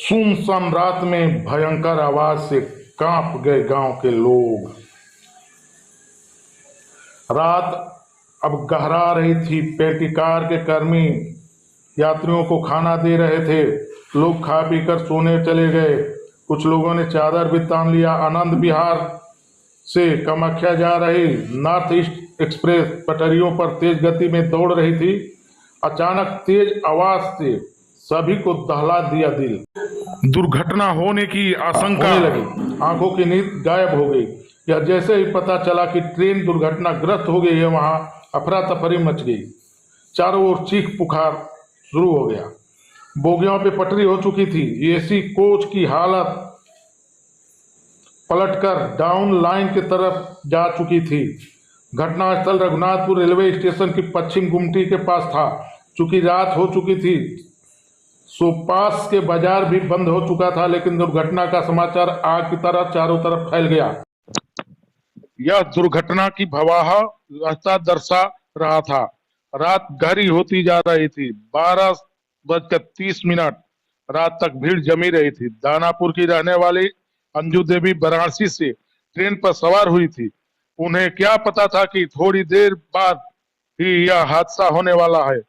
सुनसान रात में भयंकर आवाज से कांप गए गांव के लोग। रात अब गहरा रही थी। पेटीकार के कर्मी यात्रियों को खाना दे रहे थे। लोग खा पी कर सोने चले गए। कुछ लोगों ने चादर भी तान लिया। आनंद विहार से कामाख्या जा रही नॉर्थ ईस्ट एक्सप्रेस पटरियों पर तेज गति में दौड़ रही थी। अचानक तेज आवाज से सभी को दहला दिया दिल। दुर्घटना होने की आशंका होने लगी। आंखों की नींद गायब हो गई। यह जैसे ही पता चला कि ट्रेन दुर्घटनाग्रस्त हो गई है, वहां अफरा तफरी मच गई। चारों ओर चीख पुकार शुरू हो गया। बोगियों पे पटरी हो चुकी थी। एसी कोच की हालत पलटकर डाउन लाइन की तरफ जा चुकी थी। घटनास्थल रघुनाथपुर रेलवे स्टेशन की पश्चिम गुमटी के पास था। चूंकि रात हो चुकी थी, सो पास के बाजार भी बंद हो चुका था, लेकिन दुर्घटना का समाचार आग की तरह चारों तरफ फैल गया। यह दुर्घटना की भयावह रास्ता दर्शा रहा था। रात गहरी होती जा रही थी। 12:30 रात तक भीड़ जमी रही थी। दानापुर की रहने वाली अंजू देवी वाराणसी से ट्रेन पर सवार हुई थी। उन्हें क्या पता था कि थोड़ी देर बाद ही यह हादसा होने वाला है।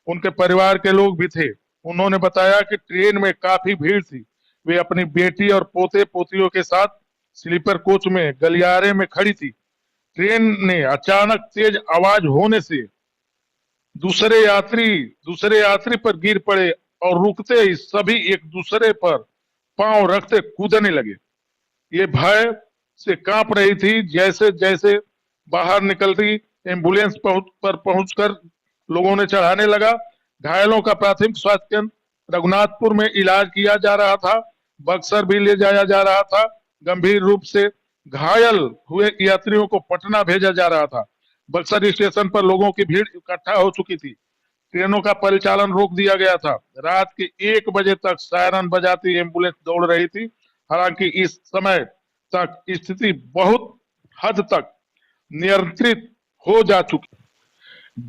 उनके परिवार के लोग भी थे। उन्होंने बताया कि ट्रेन में काफी भीड़ थी। वे अपनी बेटी और पोते पोतियों के साथ स्लीपर कोच में गलियारे में खड़ी थी। ट्रेन ने अचानक तेज आवाज होने से दूसरे यात्री पर गिर पड़े और रुकते ही सभी एक दूसरे पर पांव रखते कूदने लगे। ये भय से कांप रही थी। जैसे जैसे बाहर निकलती एम्बुलेंस पहुंचकर लोगों ने चढ़ाने लगा। घायलों का प्राथमिक स्वास्थ्य केंद्र रघुनाथपुर में इलाज किया जा रहा था। बक्सर भी ले जाया जा रहा था। गंभीर रूप से घायल हुए यात्रियों को पटना भेजा जा रहा था। बक्सर स्टेशन पर लोगों की भीड़ इकट्ठा हो चुकी थी। ट्रेनों का परिचालन रोक दिया गया था। रात के 1 बजे तक सायरन बजाती एम्बुलेंस दौड़ रही थी। हालांकि इस समय तक स्थिति बहुत हद तक नियंत्रित हो जा चुकी।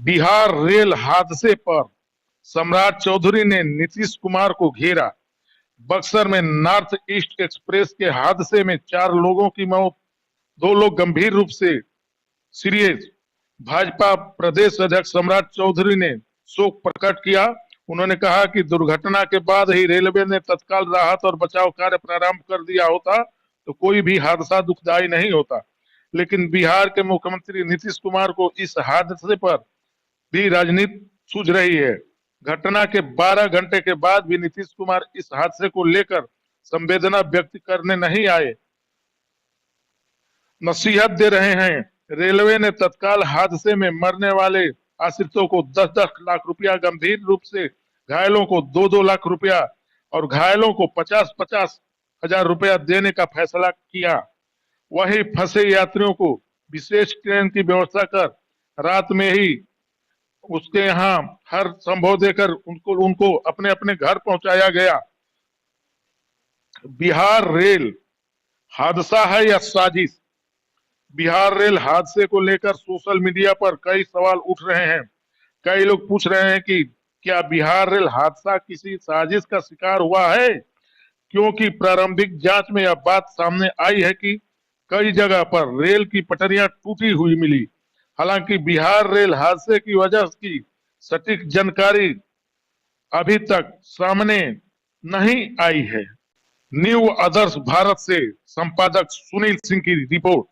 बिहार रेल हादसे पर सम्राट चौधरी ने नीतीश कुमार को घेरा। बक्सर में नॉर्थ ईस्ट एक्सप्रेस के हादसे में 4 लोगों की मौत, 2 लोग गंभीर रूप से सीरियस। भाजपा प्रदेश अध्यक्ष सम्राट चौधरी ने शोक प्रकट किया। उन्होंने कहा कि दुर्घटना के बाद ही रेलवे ने तत्काल राहत और बचाव कार्य प्रारंभ कर दिया होता तो कोई भी हादसा दुखदायी नहीं होता। लेकिन बिहार के मुख्यमंत्री नीतीश कुमार को इस हादसे पर भी राजनीति सूझ रही है। घटना के 12 घंटे के बाद भी नीतीश कुमार इस हादसे को लेकर संवेदना व्यक्त करने नहीं आए, नसीहत दे रहे हैं। रेलवे ने तत्काल हादसे में मरने वाले आश्रितों को 10-10 लाख रुपया, गंभीर रूप से घायलों को 2-2 लाख रुपया और घायलों को 50-50 हजार रुपया देने का फैसला किया। वहीं फंसे यात्रियों को विशेष ट्रेन की व्यवस्था कर रात में ही उसके यहाँ हर संभव देकर उनको अपने अपने घर पहुंचाया गया। बिहार रेल हादसा है या साजिश? बिहार रेल हादसे को लेकर सोशल मीडिया पर कई सवाल उठ रहे हैं। कई लोग पूछ रहे हैं कि क्या बिहार रेल हादसा किसी साजिश का शिकार हुआ है, क्योंकि प्रारंभिक जांच में यह बात सामने आई है कि कई जगह पर रेल की पटरियां टूटी हुई मिली। हालांकि बिहार रेल हादसे की वजह की सटीक जानकारी अभी तक सामने नहीं आई है। न्यू आदर्श भारत से संपादक सुनील सिंह की रिपोर्ट।